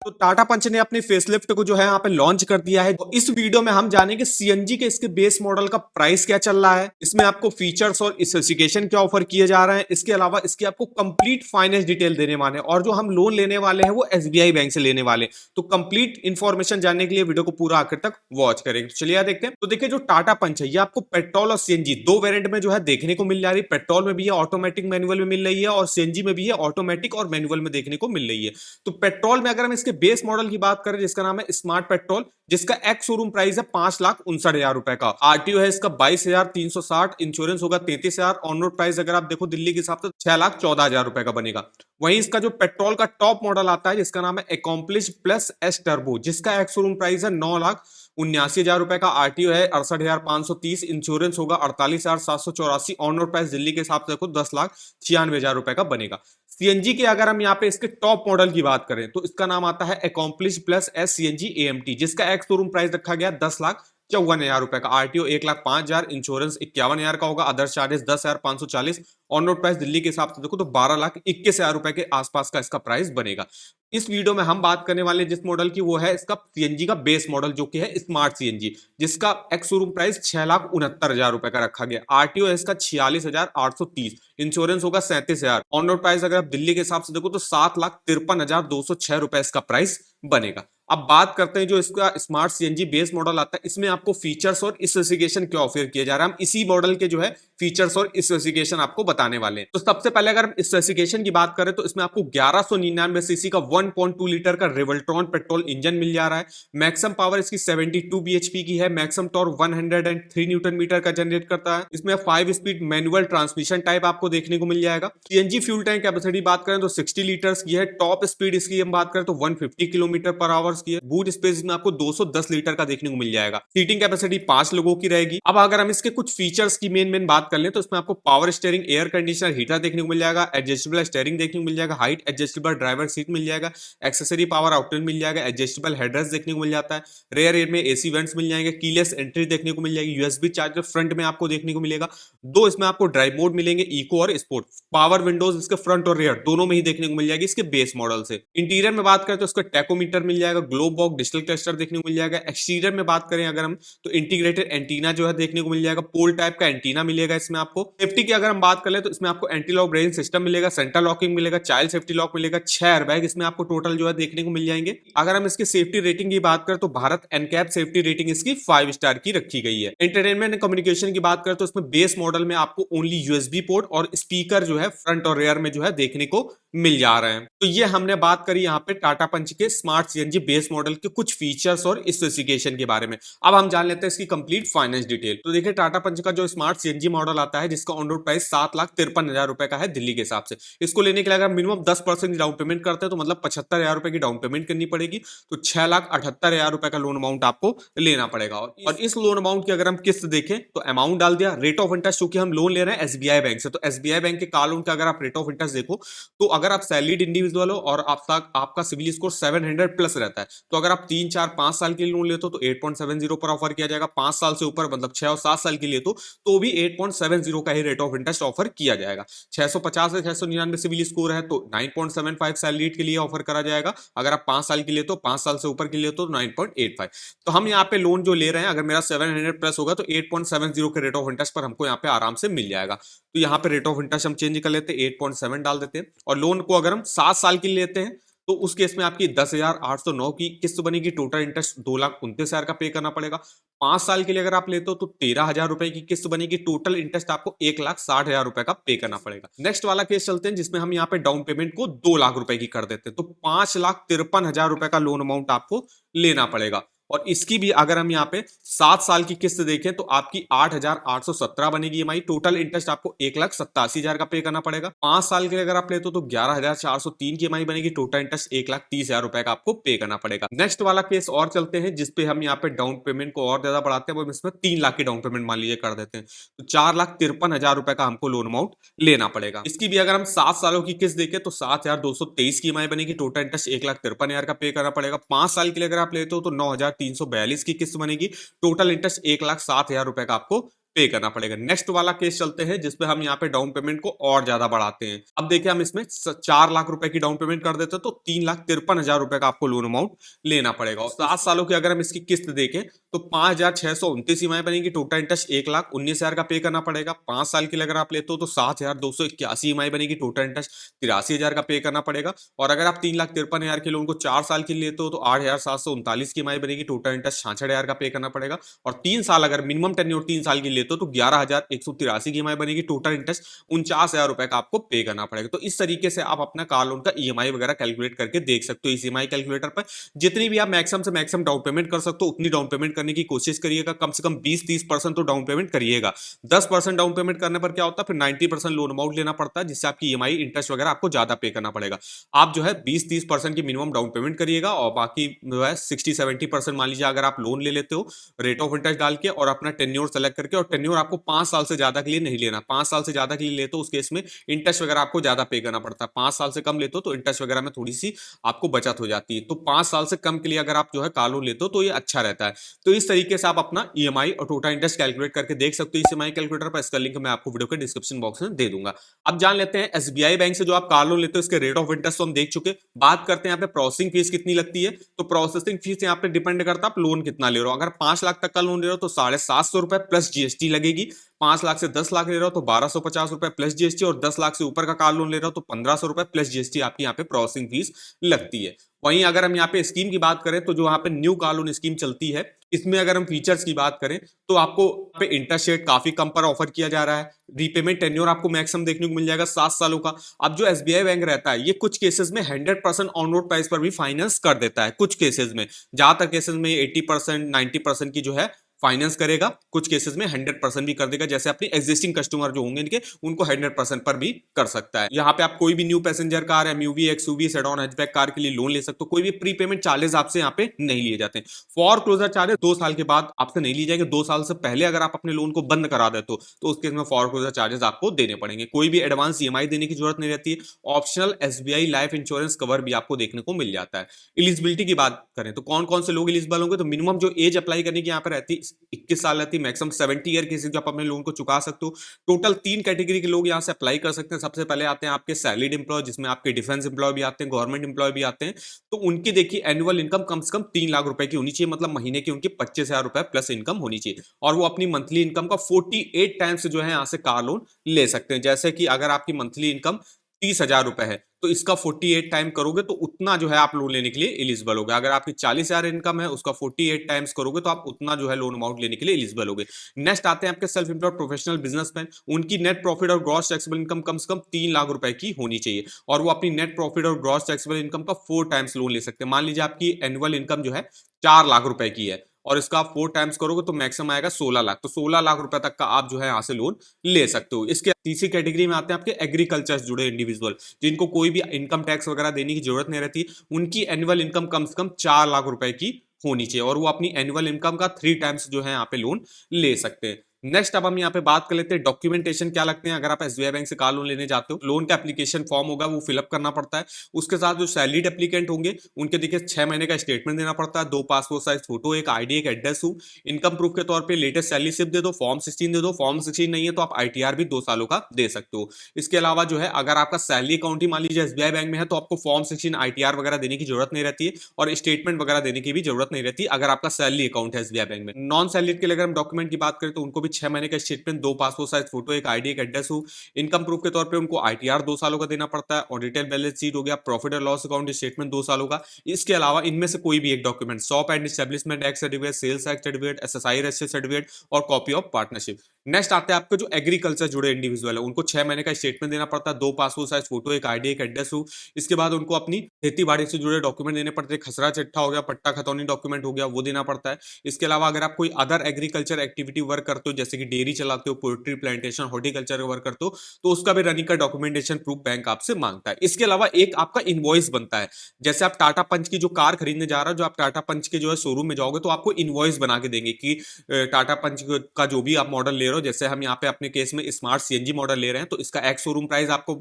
तो टाटा पंच ने अपने फेसलिफ्ट को जो है यहाँ पे लॉन्च कर दिया है। तो इस वीडियो में हम जानेंगे सीएनजी के इसके बेस मॉडल का प्राइस क्या चल रहा है, इसमें आपको फीचर्स और स्पेसिफिकेशन क्या ऑफर किए जा रहे हैं, इसके अलावा इसकी आपको कंप्लीट फाइनेंस डिटेल देने वाले हैं और जो हम लोन लेने वाले हैं वो एसबीआई बैंक से लेने वाले। तो कंप्लीट इंफॉर्मेशन जानने के लिए वीडियो को पूरा आखिर तक वॉच करेंगे। तो चलिए देखते हैं। तो देखिए जो टाटा पंच है ये आपको पेट्रोल और सीएनजी दो वेरिएंट में जो है देखने को मिल जा रही है। पेट्रोल में भी है, ऑटोमेटिक मैनुअल में मिल रही है, और सीएनजी में भी है, ऑटोमेटिक और मैनुअल में देखने को मिल रही है। तो पेट्रोल में अगर हम इसके बेस मॉडल की बात करें जिसका नाम है स्मार्ट पेट्रोल, जिसका एक्स शोरूम प्राइस है 5,59,000 रुपए का, आरटीओ है इसका 22,360, इंश्योरेंस होगा 33,000, ऑन रोड प्राइस अगर आप देखो दिल्ली के हिसाब से 6,14,000 रुपए का बनेगा। वहीं इसका जो पेट्रोल का टॉप मॉडल आता है जिसका नाम है अकॉम्प्लिश प्लस एस टर्बो, जिसका एक्स शोरूम प्राइस है 9,79,000 रुपए का, आरटीओ है 68,530, इंश्योरेंस होगा 48,784, ऑन रोड प्राइस दिल्ली के हिसाब से देखो 10,96,000 रुपए का बनेगा। सीएनजी के अगर हम यहाँ पे इसके टॉप मॉडल की बात करें तो इसका नाम आता है accomplished plus S CNG AMT, जिसका एक्स शोरूम प्राइस रखा गया 10,54,000 रुपए का, आरटीओ 1,05,000, इंश्योरेंस 51,000 का होगा, other charges 10,540, on road price Delhi के हिसाब से देखो तो 12,21,000 रुपए के आसपास का इसका प्राइस बनेगा। इस वीडियो में हम बात करने वाले जिस मॉडल की वो है इसका सीएनजी का बेस मॉडल जो कि है स्मार्ट सीएनजी, जिसका एक्स शोरूम प्राइस 6,69,000 रुपए का रखा गया, आरटीओ है इसका 46,830, इंश्योरेंस होगा 37,000, ऑन रोड प्राइस अगर आप दिल्ली के हिसाब से देखो तो 7,53,206 रुपए इसका प्राइस बनेगा। अब बात करते हैं जो इसका स्मार्ट सीएनजी बेस मॉडल आता है, इसमें आपको फीचर्स और स्पेसिफिकेशन क्या ऑफर किया जा रहा है, हम इसी मॉडल के जो है फीचर्स और स्पेसिफिकेशन आपको बताने वाले हैं। तो सबसे पहले अगर हम स्पेसिफिकेशन की बात करें तो इसमें आपको 1199 सीसी का 1.2 लीटर का रिवोल्ट्रॉन पेट्रोल इंजन मिल जा रहा है। मैक्सिमम पावर इसकी 72 बीएचपी की है, मैक्सिमम टॉर्क 103 न्यूटन मीटर का जनरेट करता है। इसमें 5 स्पीड मैनुअल ट्रांसमिशन टाइप आपको देखने को मिल जाएगा। सीएनजी फ्यूल टैंक कैपेसिटी बात करें तो 60 लीटर्स की है। टॉप स्पीड इसकी हम बात करें तो 150 किलोमीटर पर आवर्स की है। बूट स्पेस में आपको 210 लीटर का देखने को मिल जाएगा। सीटिंग कैपेसिटी 5 लोगों की रहेगी। अब अगर हम इसके कुछ फीचर्स की मेन बात कर लें तो इसमें आपको power steering, air conditioner, heater देखने को मिल जाएगा, एडजस्टेबल स्टीयरिंग देखने को मिल जाएगा, हाइट एडजस्टेबल ड्राइवर सीट मिल जाएगा, एक्सेसरी पावर आउटलेट मिल जाएगा, एडजस्टेबल हेडरेस्ट देखने को मिल जाता है, रेयर एयर में एसी वेंट्स मिल जाएंगे, कीलेस एंट्री देखने को मिल जाएगी, यूएसबी चार्जर फ्रंट में आपको देखने को मिलेगा। दो इसमें आपको ड्राइव मोड मिलेंगे, इको और स्पोर्ट। पावर विंडोज इसके फ्रंट और रेयर दोनों में ही देखने को मिल जाएगी इसके बेस मॉडल से। इंटीरियर में बात करें तो इसका टैकोमीटर मिल जाएगा, ग्लोब बॉक्स डिजिटल क्लस्टर देखने को मिल जाएगा। एक्सटीरियर में बात करें अगर हम तो इंटीग्रेटेड एंटीना जो है देखने को मिल जाएगा, पोल टाइप का एंटीना मिलेगा इसमें आपको। सेफ्टी की अगर हम बात कर ले तो इसमें आपको एंटी लॉक ब्रेकिंग सिस्टम मिलेगा, सेंटर लॉकिंग मिलेगा, चाइल्ड सेफ्टी लॉक मिलेगा, 6 एयरबैग इसमें आपको टोटल जो है देखने को मिल जाएंगे। अगर हम इसकी सेफ्टी रेटिंग की बात करें तो भारत एनकैप सेफ्टी रेटिंग इसकी 5 स्टार की रखी गई है। एंटरटेनमेंट एंड कम्युनिकेशन की बात करें तो इसमें बेस मॉडल में आपको ओनली यूएसबी पोर्ट और स्पीकर जो है फ्रंट और रेयर में जो है देखने को मिल जा रहे हैं। तो ये हमने बात करी यहाँ पे टाटा पंच के स्मार्ट सीएनजी बेस मॉडल के कुछ फीचर्स और स्पेसिफिकेशन के बारे में। अब हम जान लेते हैं इसकी कंप्लीट फाइनेंस डिटेल। तो देखिए टाटा पंच का जो स्मार्ट सीएनजी मॉडल आता है जिसका ऑन रोड प्राइस 7,53,000 रुपए का है दिल्ली के हिसाब से। इसको लेने के लिए अगर मिनिमम 10% डाउन पेमेंट करते हैं तो मतलब 75,000 रुपए की डाउन पेमेंट करनी पड़ेगी। तो 6,78,000 रुपए का लोन अमाउंट आपको लेना पड़ेगा। और इस लोन अमाउंट की अगर हम किस्त देखें तो अमाउंट डाल दिया, रेट ऑफ इंटरेस्ट चूंकि हम लोन ले रहे हैं एसबीआई बैंक से, तो एसबीआई बैंक के कार लोन का अगर आप रेट ऑफ इंटरेस्ट देखो तो अगर आप सैलरीड इंडिविजुअल हो और आपका सिविल स्कोर 700 प्लस रहता है तो अगर आप 3, 4, 5 साल के लिए लोन लेते हो तो 8.70 पर ऑफर किया जाएगा। 5 साल से ऊपर मतलब 6 और 7 साल के लिए तो भी 8.70 का ही रेट ऑफ इंटरेस्ट ऑफर किया जाएगा। 650 से 699 सिविल स्कोर है तो 9.75 सैलरीड के लिए ऑफर करा जाएगा। अगर आप 5 साल के लिए तो 5 साल से ऊपर के लिए तो 9.85। तो हम यहाँ पे लोन जो ले रहे हैं अगर मेरा 700 प्लस होगा तो 8.70 के रेट ऑफ इंटरेस्ट पर हमको यहाँ पे आराम से मिल जाएगा। तो यहाँ पे रेट ऑफ इंटरेस्ट हम चेंज कर लेते हैं, 8.7 डाल देते हैं। और लोन को अगर हम 7 साल के लिए लेते हैं तो उस केस में आपकी 10,809 की किस्त बनेगी, टोटल इंटरेस्ट 2,29,000 का पे करना पड़ेगा। 5 साल के लिए अगर आप लेते हो तो 13,000 रुपए की किस्त बनेगी, टोटल इंटरेस्ट आपको 1,60,000 रुपए का पे करना पड़ेगा। नेक्स्ट वाला केस चलते हैं जिसमें हम यहाँ पे डाउन पेमेंट को 2 लाख रुपए की कर देते हैं, तो 5,53,000 रुपए का लोन अमाउंट आपको लेना पड़ेगा। और इसकी भी अगर हम यहाँ पे 7 साल की किस्त देखें तो आपकी 8,817 बनेगी ईएमआई, टोटल इंटरेस्ट आपको 1,87,000 का पे करना पड़ेगा। 5 साल के लिए अगर आप लेते हो तो 11,403 की ईएमआई बनेगी, टोटल इंटरेस्ट 1,30,000 रुपए का आपको पे करना पड़ेगा। नेक्स्ट वाला केस और चलते हैं जिसपे हम यहाँ पे डाउन पेमेंट को और ज्यादा बढ़ाते हैं, वो इसमें 3 लाख की डाउन पेमेंट मान लीजिए कर देते हैं तो 4,53,000 रुपए का हमको लोन अमाउंट लेना पड़ेगा। इसकी भी अगर हम 7 सालों की किस्त देखें तो 7,223 की ईएमआई बनेगी, टोटल इंटरेस्ट 1,53,000 का पे करना पड़ेगा। 5 साल के लिए अगर आप लेते हो तो 9,342 की किस्त बनेगी, टोटल इंटरेस्ट 1,07,000 रुपए का आपको पे करना पड़ेगा। नेक्स्ट वाला केस चलते हैं जिसपे हम यहाँ पे डाउन पेमेंट को और ज्यादा बढ़ाते हैं। अब देखिए हम इसमें 4 लाख रुपए की डाउन पेमेंट कर देते हैं तो 3,53,000 रुपए का आपको लोन अमाउंट लेना पड़ेगा। और 7 सालों की अगर हम इसकी किस्त देखें तो 5,629 ईएमआई बनेगी। टोटल इंटरेस्ट 1,19,000 का पे करना पड़ेगा। 5 साल की अगर आप लेते हो तो 7,281 ईएमआई बनेगी। टोटल इंटरेस्ट 83,000 का पे करना पड़ेगा। और अगर आप 3,53,000 के लोन को 4 साल के लेते हो तो 8,739 की ईएमआई बनेगी। टोटल इंटरेस्ट 66,000 का पे करना पड़ेगा। और 3 साल अगर मिनिमम टेन्योर 3 साल की लेते हो तो 11,183 की ईएमआई बनेगी। टोटल इंटरेस्ट 49,000 रुपए का आपको पे करना पड़ेगा। तो इस तरीके से आप अपना कार लोन का ईएमआई वगैरह कैलकुलेट करके देख सकते हो। इस ईएमआई कैलकुलेटर पर जितनी भी आप मैक्सिमम से मैक्सिमम डाउन पेमेंट कर सकते हो उतनी डाउन पेमेंट करने की कोशिश करिएगा। कम से कम 20-30% तो डाउन पेमेंट करिएगा। 10% डाउन पेमेंट करने पर क्या होता है, फिर 90% लोन अमाउंट लेना पड़ता है, जिससे आपकी ईएमआई इंटरेस्ट वगैरह आपको ज्यादा पे करना पड़ेगा। आप जो है 20-30% की मिनिमम डाउन पेमेंट करिएगा और बाकी जो है 60-70% मान लीजिए अगर आप लोन ले लेते हो रेट ऑफ इंटरेस्ट डाल के और अपना टेन्योर सेलेक्ट करके। और टेन्योर आपको 5 साल से ज्यादा के लिए नहीं लेना। 5 साल से ज्यादा के लिए लेते हो उस केस में इंटरेस्ट वगैरह आपको ज्यादा पे करना पड़ता है। 5 साल से कम लेते हो तो इंटरेस्ट वगैरह में थोड़ी सी आपको बचत हो जाती है। तो 5 साल से कम के लिए अगर आप जो है कार लोन लेते हो तो ये अच्छा रहता है। तो इस तरीके से आप अपना ईएमआई और टोटल इंटरेस्ट कैलकुलेट करके देख सकते हो इस ईएमआई कैलकुलेटर पर। इसका लिंक मैं आपको वीडियो के डिस्क्रिप्शन बॉक्स में दे दूंगा। अब जान लेते हैं एसबीआई बैंक से जो आप कार लोन लेते हो इसके रेट ऑफ इंटरेस्ट तो हम देख चुके। बात करते हैं यहाँ पे प्रोसेसिंग फीस कितनी लगती है। तो प्रोसेसिंग फीस यहाँ पे डिपेंड करता है आप लोन कितना ले रहे हो। अगर 5 लाख तक का लोन ले रहे हो तो 750 रुपए प्लस जीएसटी लगेगी। 5 लाख से 10 लाख ले रहा हो तो 1,250 रुपए प्लस जीएसटी। और 10 लाख से ऊपर का कार लोन ले रहा हो तो 1,500 रुपए प्लस जीएसटी आपकी यहाँ पे प्रोसेसिंग फीस लगती है। वहीं अगर हम यहाँ पे स्कीम की बात करें तो जो यहाँ पे न्यू कार लोन स्कीम चलती है इसमें अगर हम फीचर्स की बात करें तो आपको पे इंटरेस्ट रेट काफी कम पर ऑफर किया जा रहा है। रीपेमेंट टेन्योर आपको मैक्सिमम देखने को मिल जाएगा 7 सालों का। अब जो एसबीआई बैंक रहता है ये कुछ केसेस में 100% ऑन रोड प्राइस पर भी फाइनेंस कर देता है। कुछ केसेस में, ज्यादातर केसेस में 80% 90% की जो है फाइनेंस करेगा। कुछ केसेस में 100% भी कर देगा। जैसे अपने एग्जिस्टिंग कस्टमर जो होंगे इनके उनको 100% पर भी कर सकता है। यहाँ पे आप कोई भी new passenger car, MUV, XUV, sedan, hatchback car के लिए लोन ले सकते हो। कोई भी प्री पेमेंट चार्जेस आपसे यहाँ पे नहीं लिए जाते हैं। फॉर क्लोजर चार्जेस 2 साल के बाद आपसे नहीं लिए जाएंगे। 2 साल से पहले अगर आप अपने लोन को बंद करा देते हो तो उसके में फॉर क्लोजर चार्जेस आपको देने पड़ेंगे। कोई भी एडवांस ईएमआई देने की जरूरत नहीं रहती है। Optional SBI life insurance cover भी आपको देखने को मिल जाता है। एलिजिबिलिटी की बात करें तो कौन कौन से लोग एलिजिबल होंगे, तो मिनिमम जो एज अप्लाई करने की यहाँ पे रहती है 21 साल रहती है। मैक्सिमम 70 ईयर की आप अपने लोन को चुका सकते हो। टोटल 3 कैटेगरी के लोग यहाँ से अप्लाई कर सकते हैं। सबसे पहले आते हैं आपके सैलरीड एम्प्लॉय, जिसमें आपके डिफेंस एम्प्लॉय भी आते हैं, गवर्नमेंट एम्प्लॉय भी आते हैं। तो उनकी देखिए एनुअल इनकम कम से कम 3 लाख रुपए की होनी चाहिए। मतलब महीने की उनकी 25,000 रुपए प्लस इनकम होनी चाहिए। और वो अपनी मंथली इनकम का 48 टाइम्स जो है यहाँ से कार लोन ले सकते हैं। जैसे कि अगर आपकी मंथली इनकम 30,000 रुपए है तो इसका 48 टाइम करोगे तो उतना जो है आप लोन लेने के लिए एलिजिबल होगे। अगर आपकी 40,000 इनकम है उसका 48 टाइम्स करोगे तो आप उतना जो है लोन अमाउंट लेने के लिए एलिजिबल होगे। नेक्स्ट आते हैं आपके सेल्फ एम्प्लॉयड प्रोफेशनल बिजनेसमैन। उनकी नेट प्रॉफिट और ग्रॉस टैक्सेबल इनकम कम से कम 3 लाख रुपए की होनी चाहिए। और वो अपनी नेट प्रॉफिट और ग्रॉस टैक्सेबल इनकम का 4 टाइम्स लोन ले सकते हैं। मान लीजिए आपकी एनुअल इनकम जो है 4 लाख रुपए की है और इसका आप 4 टाइम्स करोगे तो मैक्सिमम आएगा 16 लाख। तो 16 लाख रुपए तक का आप जो है यहाँ से लोन ले सकते हो। इसके तीसरी कैटेगरी में आते हैं आपके एग्रीकल्चर से जुड़े इंडिविजुअल, जिनको कोई भी इनकम टैक्स वगैरह देने की जरूरत नहीं रहती। उनकी एनुअल इनकम कम से कम 4 लाख रुपए की होनी चाहिए और वो अपनी एनुअल इनकम का 3 टाइम्स जो है यहाँ पे लोन ले सकते हैं। नेक्स्ट अब हम यहाँ पे बात कर लेते हैं डॉक्यूमेंटेशन क्या लगते हैं अगर आप एसबीआई बैंक से कार लोन लेने जाते हो। लोन का एप्लीकेशन फॉर्म होगा वो फिलअप करना पड़ता है। उसके साथ जो सैलरीड एप्लीकेंट होंगे उनके देखिए 6 महीने का स्टेटमेंट देना पड़ता है, 2 पासपोर्ट साइज फोटो, एक आईडी, एक एड्रेस हो, इनकम प्रूफ के तौर पे लेटेस्ट सैलरी स्लिप दे दो, फॉर्म 16 दे दो। फॉर्म 16 नहीं है तो आप आईटीआर भी 2 सालों का दे सकते हो। इसके अलावा जो है अगर आपका सैलरी अकाउंट ही मान लीजिए एसबीआई बैंक में है तो आपको फॉर्म 16 आईटीआर वगैरह देने की जरूरत नहीं रहती है और स्टेटमेंट वगैरह देने की भी जरूरत नहीं रहती अगर आपका सैलरी अकाउंट है एसबीआई बैंक में। नॉन सैलरी के लिए अगर हम डॉक्यूमेंट की बात करें तो उनको भी 6 महीने का स्टेटमेंट, 2 पासपोर्ट साइज फोटो, एक आईडी, एक एड्रेस हो, इनकम प्रूफ के तौर पे उनको आईटीआर 2 सालों का देना पड़ता है और डिटेल बैलेंस शीट हो गया, प्रॉफिट और लॉस अकाउंट स्टेटमेंट 2 सालों का। इसके अलावा इनमें से कोई भी एक document, shop and establishment act certificate, sales act certificate, SSI register certificate और कॉपी ऑफ पार्टनरशिप। नेक्स्ट आते हैं आपके जो एग्रीकल्चर जुड़े इंडिविजुअल है उनको 6 महीने का स्टेटमेंट देना पड़ता है, 2 पासपोर्ट साइज फोटो, एक आईडी, एक एड्रेस हो। इसके बाद उनको अपनी खेती बाड़ी से जुड़े डॉक्यूमेंट देने पड़ते हैं, खसरा चिट्ठा हो गया, पट्टा खतौनी डॉक्यूमेंट हो गया, वो देना पड़ता है। इसके अलावा अगर आप कोई अदर एग्रीकल्चर एक्टिविटी वर्क करते हो जैसे कि डेयरी चलाते हो, पोल्ट्री प्लांटेशन, हॉर्टिकल्चर का वर्क करते हो तो उसका भी रनिंग का डॉक्यूमेंटेशन प्रूफ बैंक आपसे मांगता है। इसके अलावा एक आपका इनवॉइस बनता है। जैसे आप टाटा पंच की जो कार खरीदने जा रहे हो, जो आप टाटा पंच के जो है शोरूम में जाओगे तो आपको इनवॉइस बना के देंगे कि टाटा पंच का जो भी आप मॉडल ले रहे रहे हो, जैसे हम यहाँ पे अपने केस में स्मार्ट सीएनजी मॉडल ले रहे हैं, तो इसका एक्स शोरूम प्राइस आपको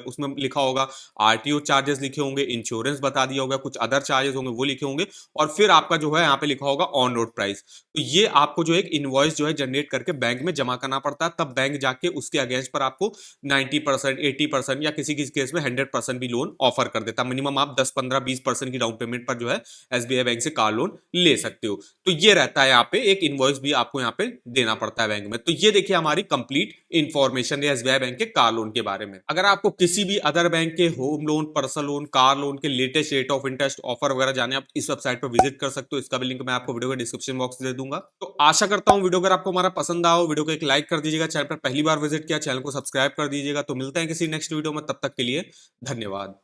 उसमें लिखा होगा, आरटीओ चार्जेस लिखे होंगे, इंश्योरेंस बता दिया होगा, कुछ अदर चार्जेस होंगे वो लिखे होंगे, और फिर आपका जो है यहाँ पे लिखा होगा ऑन रोड प्राइस। तो ये आपको जो एक इनवॉइस जो है जनरेट करके बैंक में जमा करना पड़ता है, तब बैंक जाके उसके अगेंस्ट पर आपको 90%, 80% या किसी किसी केस में 100% भी लोन ऑफर कर देता है। मिनिमम आप 10, 15, 20% की डाउन पेमेंट पर जो है एसबीआई बैंक से कार लोन ले सकते हो। तो ये रहता है यहाँ पे, एक इनवॉइस भी आपको यहाँ पे देना पड़ता है बैंक में। तो ये देखिए हमारी कंप्लीट इंफॉर्मेशन है एसबीआई बैंक के कार लोन के बारे में। अगर आपको किसी भी अदर बैंक के home loan, personal loan, car loan के latest rate of interest, offer वगैरह जाने, आप इस वेबसाइट पर विजिट कर सकते हो। इसका भी लिंक मैं आपको वीडियो के डिस्क्रिप्शन बॉक्स में दे दूंगा। तो आशा करता हूं वीडियो अगर आपको हमारा पसंद आओ, वीडियो को एक लाइक कर दीजिएगा, चैनल पर पहली बार विजिट किया चैनल को सब्सक्राइब कर दीजिएगा। तो मिलते हैं किसी नेक्स्ट वीडियो में, तब तक के लिए धन्यवाद।